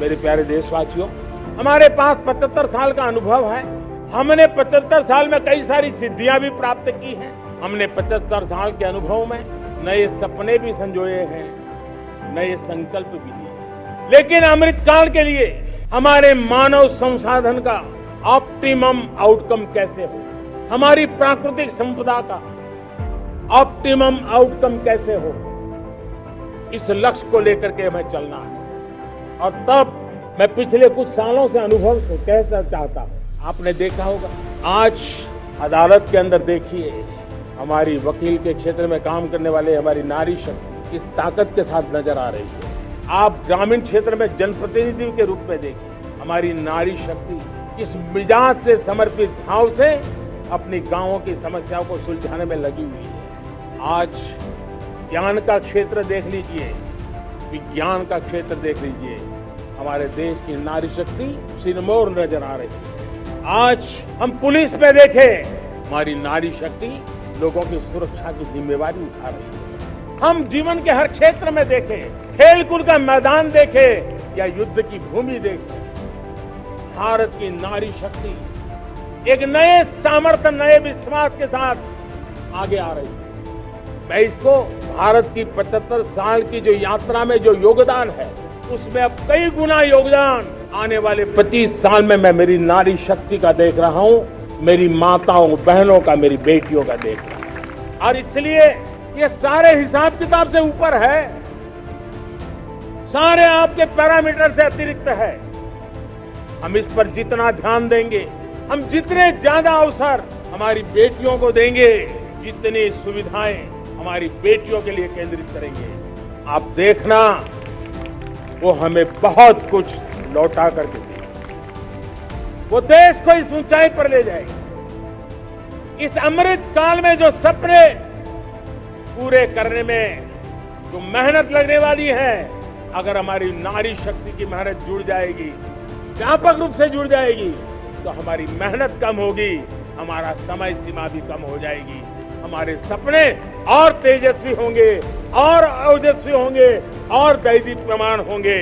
मेरे प्यारे देशवासियों, हमारे पास 75 साल का अनुभव है। हमने 75 साल में कई सारी सिद्धियां भी प्राप्त की हैं। हमने 75 साल के अनुभव में नए सपने भी संजोए हैं, नए संकल्प भी लिए। लेकिन अमृतकाल के लिए हमारे मानव संसाधन का ऑप्टिमम आउटकम कैसे हो, हमारी प्राकृतिक संपदा का ऑप्टिमम आउटकम कैसे हो, इस लक्ष्य को लेकर के हमें चलना है। और तब मैं पिछले कुछ सालों से अनुभव से कहना चाहता हूं, आपने देखा होगा आज अदालत के अंदर देखिए, हमारी वकील के क्षेत्र में काम करने वाले हमारी नारी शक्ति इस ताकत के साथ नजर आ रही है। आप ग्रामीण क्षेत्र में जनप्रतिनिधि के रूप में देखिए, हमारी नारी शक्ति इस मिजाज से, समर्पित भाव से अपनी गांवों की समस्याओं को सुलझाने में लगी हुई है। आज ज्ञान का क्षेत्र देख लीजिए, विज्ञान का क्षेत्र देख लीजिए, हमारे देश की नारी शक्ति सिरमौर नजर आ रही है। आज हम पुलिस पे देखें, हमारी नारी शक्ति लोगों की सुरक्षा की जिम्मेवारी उठा रही है। हम जीवन के हर क्षेत्र में देखें, खेलकूद का मैदान देखें या युद्ध की भूमि देखें, भारत की नारी शक्ति एक नए सामर्थ्य, नए विश्वास के साथ आगे आ रही है। मैं इसको भारत की 75 साल की जो यात्रा में जो योगदान है, उसमें अब कई गुना योगदान आने वाले 25 साल में मैं मेरी नारी शक्ति का देख रहा हूं, मेरी माताओं बहनों का, मेरी बेटियों का देख रहा हूं। और इसलिए ये सारे हिसाब किताब से ऊपर है, सारे आपके पैरामीटर से अतिरिक्त है। हम इस पर जितना ध्यान देंगे, हम जितने ज्यादा अवसर हमारी बेटियों को देंगे, जितनी सुविधाएं हमारी बेटियों के लिए केंद्रित करेंगे, आप देखना वो हमें बहुत कुछ लौटा करके देगी। वो देश को इस ऊंचाई पर ले जाएगी। इस अमृत काल में जो सपने पूरे करने में जो मेहनत लगने वाली है, अगर हमारी नारी शक्ति की मेहनत जुड़ जाएगी, व्यापक रूप से जुड़ जाएगी, तो हमारी मेहनत कम होगी, हमारा समय सीमा भी कम हो जाएगी, हमारे सपने और तेजस्वी होंगे, और ओजस्वी होंगे, और दैदीप्यमान होंगे।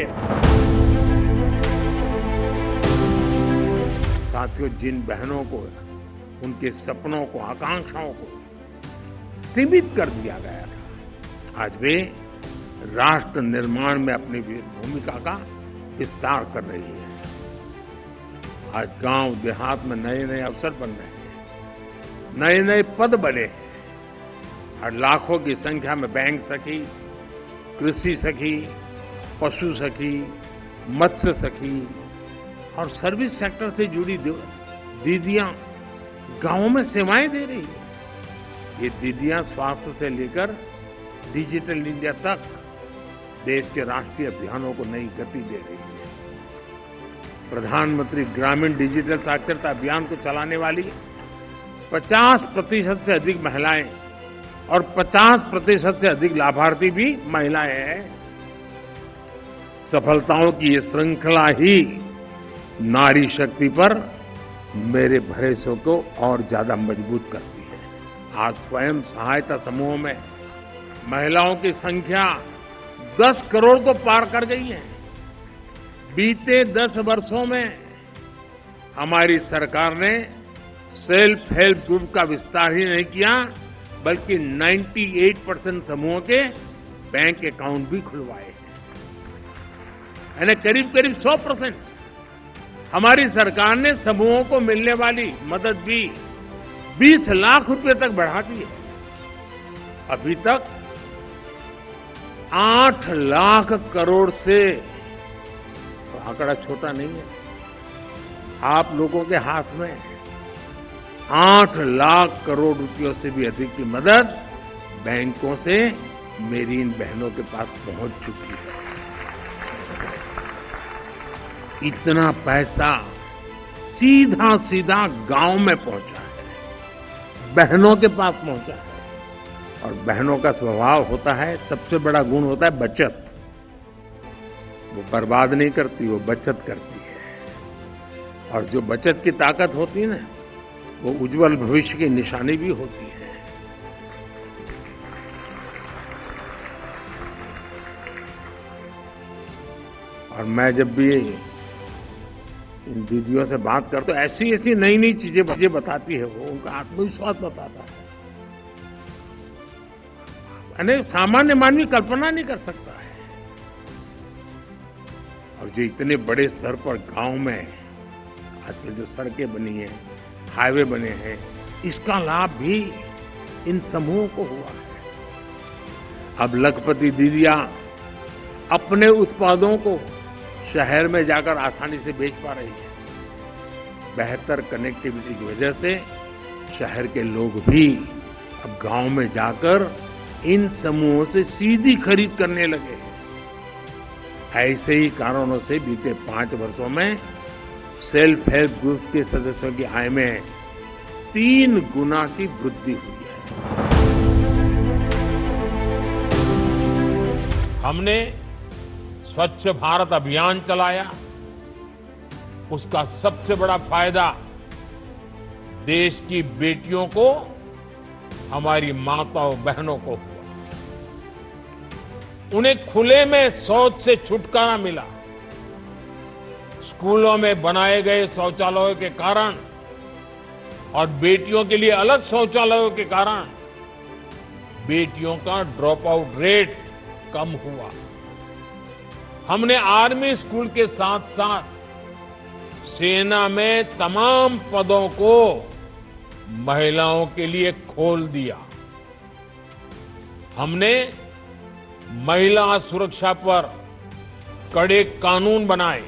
साथियों, जिन बहनों को उनके सपनों को, आकांक्षाओं को सीमित कर दिया गया था, आज वे राष्ट्र निर्माण में अपनी भूमिका का विस्तार कर रही है। आज गांव देहात में नए नए अवसर बन रहे हैं, नए नए पद बने हैं, और लाखों की संख्या में बैंक सखी, कृषि सखी, पशु सखी, मत्स्य सखी और सर्विस सेक्टर से जुड़ी दीदियां गांवों में सेवाएं दे रही है। ये दीदियां स्वास्थ्य से लेकर डिजिटल इंडिया तक देश के राष्ट्रीय अभियानों को नई गति दे रही है। प्रधानमंत्री ग्रामीण डिजिटल साक्षरता अभियान को चलाने वाली 50% से अधिक महिलाएं और 50% से अधिक लाभार्थी भी महिलाएं हैं। सफलताओं की ये श्रृंखला ही नारी शक्ति पर मेरे भरोसे को और ज्यादा मजबूत करती है। आज स्वयं सहायता समूहों में महिलाओं की संख्या 10 करोड़ को पार कर गई है। बीते 10 वर्षों में हमारी सरकार ने सेल्फ हेल्प ग्रुप का विस्तार ही नहीं किया, बल्कि 98% समूहों के बैंक अकाउंट भी खुलवाए हैं। यानी करीब करीब 100% हमारी सरकार ने समूहों को मिलने वाली मदद भी 20 लाख रुपए तक बढ़ा दी है। अभी तक 8 लाख करोड़ से, तो आंकड़ा छोटा नहीं है, आप लोगों के हाथ में 8 लाख करोड़ रुपयों से भी अधिक की मदद बैंकों से मेरी इन बहनों के पास पहुंच चुकी है। इतना पैसा सीधा सीधा गांव में पहुंचा है, बहनों के पास पहुंचा है। और बहनों का स्वभाव होता है, सबसे बड़ा गुण होता है बचत। वो बर्बाद नहीं करती, वो बचत करती है। और जो बचत की ताकत होती है ना, वो उज्जवल भविष्य की निशानी भी होती है। और मैं जब भी इन दीदियों से बात करता हूं, ऐसी ऐसी नई नई चीजें मुझे बताती है, वो उनका आत्मविश्वास बताता है। यानी सामान्य मानवी कल्पना नहीं कर सकता है। और जो इतने बड़े स्तर पर गांव में आजकल जो सड़कें बनी हैं, हाईवे बने हैं, इसका लाभ भी इन समूहों को हुआ है। अब लखपति दीदियां अपने उत्पादों को शहर में जाकर आसानी से बेच पा रही है। बेहतर कनेक्टिविटी की वजह से शहर के लोग भी अब गांव में जाकर इन समूहों से सीधी खरीद करने लगे हैं। ऐसे ही कारणों से बीते 5 वर्षों में सेल्फ हेल्प ग्रुप के सदस्यों की आय में 3 गुना की वृद्धि हुई है। हमने स्वच्छ भारत अभियान चलाया, उसका सबसे बड़ा फायदा देश की बेटियों को, हमारी माताओं बहनों को हुआ। उन्हें खुले में शौच से छुटकारा मिला। स्कूलों में बनाए गए शौचालयों के कारण और बेटियों के लिए अलग शौचालयों के कारण बेटियों का ड्रॉप आउट रेट कम हुआ। हमने आर्मी स्कूल के साथ साथ सेना में तमाम पदों को महिलाओं के लिए खोल दिया। हमने महिला सुरक्षा पर कड़े कानून बनाए।